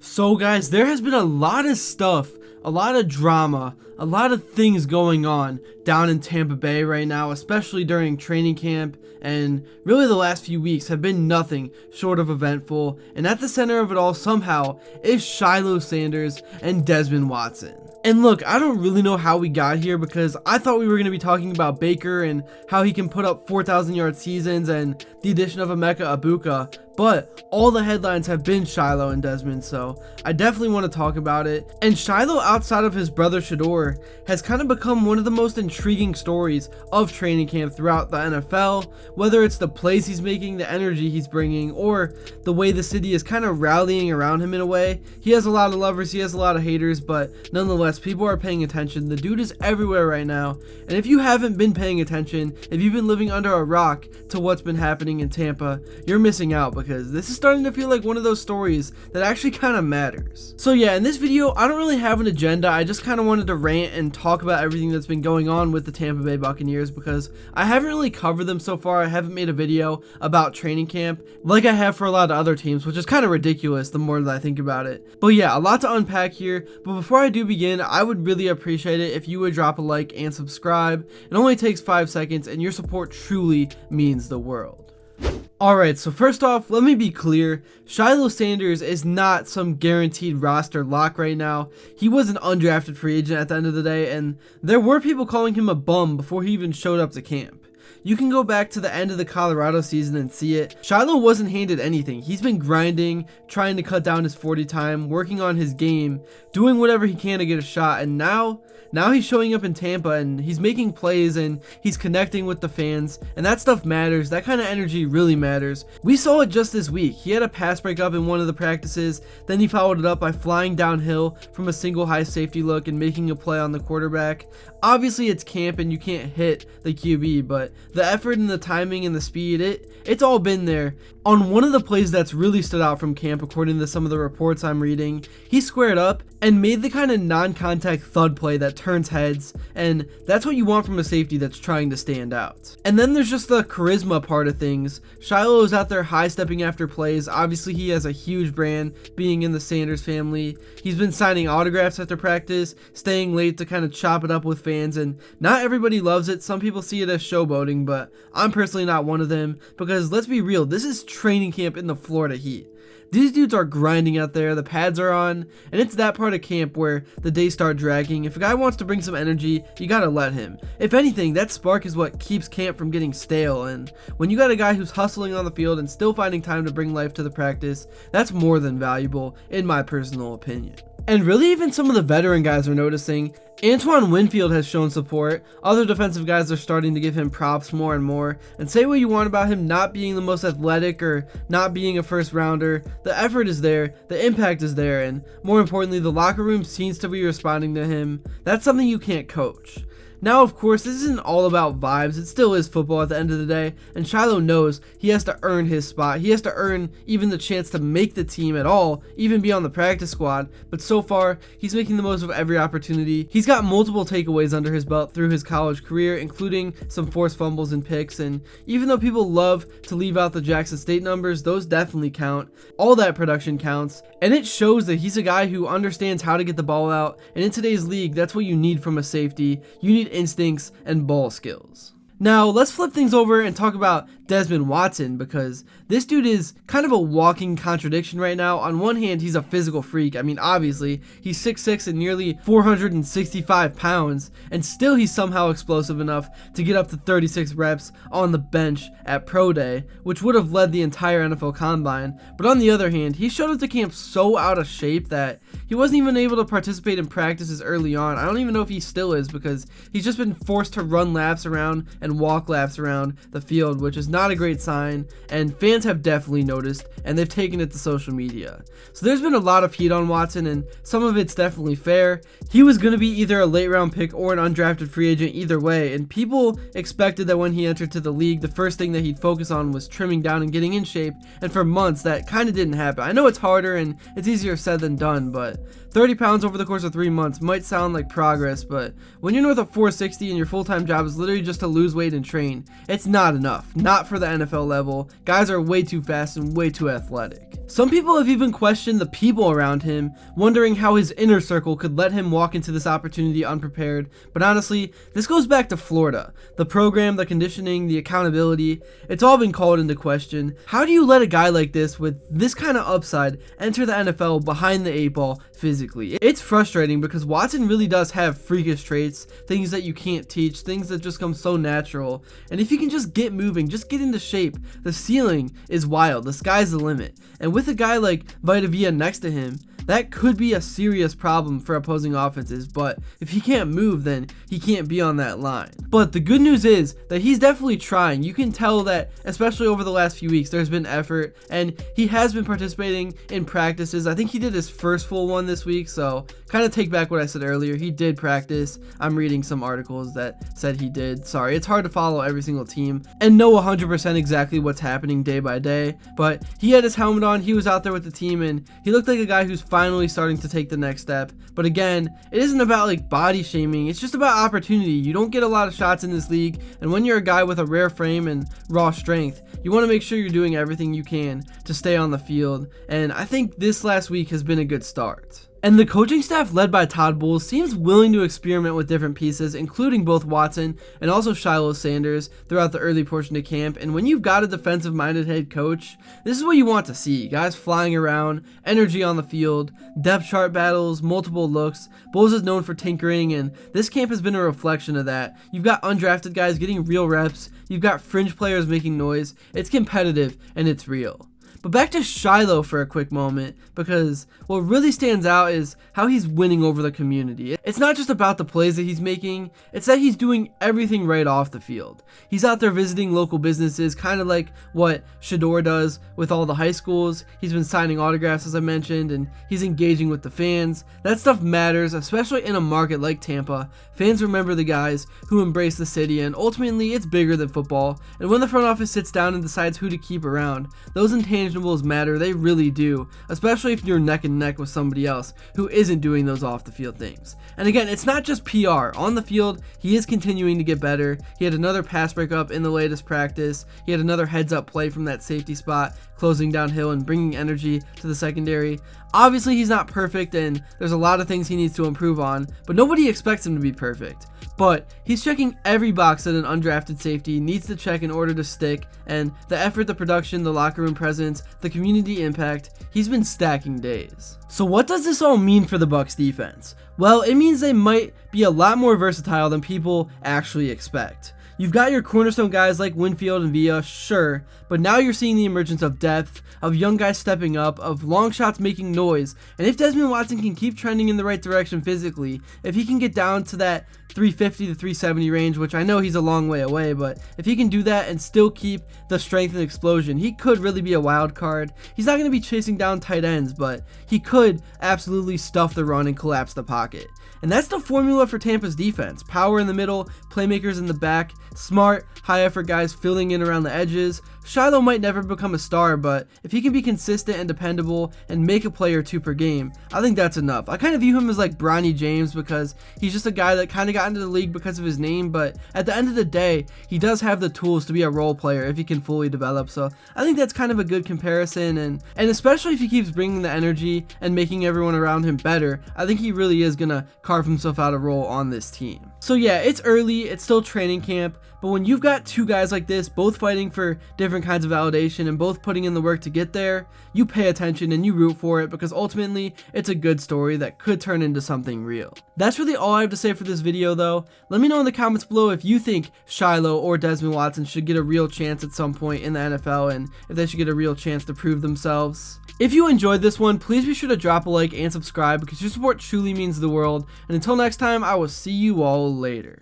So guys, there has been a lot of stuff, a lot of drama, a lot of things going on down in Tampa Bay right now, especially during training camp, and really the last few weeks have been nothing short of eventful, and at the center of it all somehow is Shilo Sanders and Desmond Watson. And look, I don't really know how we got here because I thought we were going to be talking about Baker and how he can put up 4,000-yard seasons and the addition of Emeka Egbuka, but all the headlines have been Shiloh and Desmond, so I definitely want to talk about it. And Shiloh, outside of his brother Shador, has kind of become one of the most intriguing stories of training camp throughout the NFL, whether it's the plays he's making, the energy he's bringing, or the way the city is kind of rallying around him in a way. He has a lot of lovers, he has a lot of haters, but nonetheless, people are paying attention. The dude is everywhere right now, and if you haven't been paying attention, if you've been living under a rock to what's been happening in Tampa, you're missing out, because this is starting to feel like one of those stories that actually kind of matters. So yeah, in this video, I don't really have an agenda. I just kind of wanted to rant and talk about everything that's been going on with the Tampa Bay Buccaneers, because I haven't really covered them so far. I haven't made a video about training camp like I have for a lot of other teams, which is kind of ridiculous the more that I think about it. But yeah, a lot to unpack here. But before I do begin, I would really appreciate it if you would drop a like and subscribe. It only takes 5 seconds, and your support truly means the world. Alright, so first off, let me be clear, Shiloh Sanders is not some guaranteed roster lock right now. He was an undrafted free agent at the end of the day, and there were people calling him a bum before he even showed up to camp. You can go back to the end of the Colorado season and see it. Shiloh wasn't handed anything. He's been grinding, trying to cut down his 40 time, working on his game, doing whatever he can to get a shot, and now he's showing up in Tampa and he's making plays and he's connecting with the fans, and that stuff matters. That kind of energy really matters. We saw it just this week. He had a pass breakup in one of the practices, then he followed it up by flying downhill from a single high safety look and making a play on the quarterback. Obviously it's camp and you can't hit the QB, but the effort and the timing and the speed, it's all been there. On one of the plays that's really stood out from camp, according to some of the reports I'm reading, he squared up and made the kind of non-contact thud play that turns heads, and that's what you want from a safety that's trying to stand out. And then there's just the charisma part of things. Shiloh is out there high-stepping after plays. Obviously he has a huge brand being in the Sanders family. He's been signing autographs after practice, staying late to kind of chop it up with fans, and not everybody loves it. Some people see it as showboating, but I'm personally not one of them, because let's be real, this is training camp in the Florida heat. These dudes are grinding out there, the pads are on, and it's that part of camp where the days start dragging. If a guy wants to bring some energy, you gotta let him. If anything, that spark is what keeps camp from getting stale, and when you got a guy who's hustling on the field and still finding time to bring life to the practice, that's more than valuable, in my personal opinion. And really, even some of the veteran guys are noticing. Antoine Winfield has shown support. Other defensive guys are starting to give him props more and more. And say what you want about him not being the most athletic or not being a first rounder, the effort is there, the impact is there, and more importantly, the locker room seems to be responding to him. That's something you can't coach. Now, of course, this isn't all about vibes. It still is football at the end of the day, and Shiloh knows he has to earn his spot. He has to earn even the chance to make the team at all, even be on the practice squad, but so far, he's making the most of every opportunity. He's got multiple takeaways under his belt through his college career, including some forced fumbles and picks, and even though people love to leave out the Jackson State numbers, those definitely count. All that production counts, and it shows that he's a guy who understands how to get the ball out, and in today's league, that's what you need from a safety. You need instincts and ball skills. Now, let's flip things over and talk about Desmond Watson, because this dude is kind of a walking contradiction right now. On one hand, he's a physical freak. I mean, obviously, he's 6'6" and nearly 465 pounds, and still he's somehow explosive enough to get up to 36 reps on the bench at Pro Day, which would have led the entire NFL Combine. But on the other hand, he showed up to camp so out of shape that he wasn't even able to participate in practices early on. I don't even know if he still is, because he's just been forced to run laps around and walk laps around the field, which is not a great sign, and fans have definitely noticed, and they've taken it to social media. So there's been a lot of heat on Watson, and some of it's definitely fair. He was going to be either a late round pick or an undrafted free agent either way, and people expected that when he entered to the league, the first thing that he'd focus on was trimming down and getting in shape, and for months that kind of didn't happen. I know it's harder and it's easier said than done, but 30 pounds over the course of 3 months might sound like progress, but when you're north of 460 and your full-time job is literally just to lose weight and train, it's not enough. Not for the NFL level. Guys are way too fast and way too athletic. Some people have even questioned the people around him, wondering how his inner circle could let him walk into this opportunity unprepared. But honestly, this goes back to Florida. The program, the conditioning, the accountability, it's all been called into question. How do you let a guy like this with this kind of upside enter the NFL behind the 8-ball physically? It's frustrating because Watson really does have freakish traits, things that you can't teach, things that just come so natural. And if he can just get moving, just get into shape, the ceiling is wild. The sky's the limit. And with a guy like Vita Vea next to him, that could be a serious problem for opposing offenses, but if he can't move, then he can't be on that line. But the good news is that he's definitely trying. You can tell that, especially over the last few weeks, there's been effort, and he has been participating in practices. I think he did his first full one this week, so kind of take back what I said earlier. He did practice. I'm reading some articles that said he did. Sorry, it's hard to follow every single team and know 100% exactly what's happening day by day, but he had his helmet on, he was out there with the team, and he looked like a guy who's finally starting to take the next step. But again, it isn't about like body shaming, it's just about opportunity. You don't get a lot of shots in this league, and when you're a guy with a rare frame and raw strength, you want to make sure you're doing everything you can to stay on the field, and I think this last week has been a good start. And the coaching staff led by Todd Bowles seems willing to experiment with different pieces, including both Watson and also Shilo Sanders throughout the early portion of camp. And when you've got a defensive-minded head coach, this is what you want to see. Guys flying around, energy on the field, depth chart battles, multiple looks. Bowles is known for tinkering, and this camp has been a reflection of that. You've got undrafted guys getting real reps. You've got fringe players making noise. It's competitive, and it's real. But back to Shiloh for a quick moment, because what really stands out is how he's winning over the community. It's not just about the plays that he's making, it's that he's doing everything right off the field. He's out there visiting local businesses, kind of like what Shador does with all the high schools. He's been signing autographs, as I mentioned, and he's engaging with the fans. That stuff matters, especially in a market like Tampa. Fans remember the guys who embrace the city, and ultimately it's bigger than football. And when the front office sits down and decides who to keep around, those intangibles matter, they really do, especially if you're neck and neck with somebody else who isn't doing those off the field things. And again, it's not just PR. On the field, he is continuing to get better. He had another pass breakup in the latest practice. He had another heads up play from that safety spot, closing downhill and bringing energy to the secondary. Obviously, he's not perfect, and there's a lot of things he needs to improve on, but nobody expects him to be perfect. But he's checking every box that an undrafted safety needs to check in order to stick, and the effort, the production, the locker room presence, the community impact, he's been stacking days. So what does this all mean for the Bucs defense? Well, it means they might be a lot more versatile than people actually expect. You've got your cornerstone guys like Winfield and Vea, sure, but now you're seeing the emergence of depth, of young guys stepping up, of long shots making noise, and if Desmond Watson can keep trending in the right direction physically, if he can get down to that 350 to 370 range, which I know he's a long way away, but if he can do that and still keep the strength and explosion, he could really be a wild card. He's not going to be chasing down tight ends, but he could absolutely stuff the run and collapse the pocket. And that's the formula for Tampa's defense. Power in the middle, playmakers in the back, smart, high-effort guys filling in around the edges. Shiloh might never become a star, but if he can be consistent and dependable and make a play or two per game, I think that's enough. I kind of view him as like Bronny James because he's just a guy that kind of got into the league because of his name, but at the end of the day, he does have the tools to be a role player if he can fully develop. So I think that's kind of a good comparison, and especially if he keeps bringing the energy and making everyone around him better, I think he really is going to carve himself out a role on this team. So yeah, it's early, it's still training camp, but when you've got two guys like this, both fighting for different kinds of validation and both putting in the work to get there, you pay attention and you root for it because ultimately it's a good story that could turn into something real. That's really all I have to say for this video though. Let me know in the comments below if you think Shiloh or Desmond Watson should get a real chance at some point in the NFL and if they should get a real chance to prove themselves. If you enjoyed this one, please be sure to drop a like and subscribe because your support truly means the world. And until next time, I will see you all later.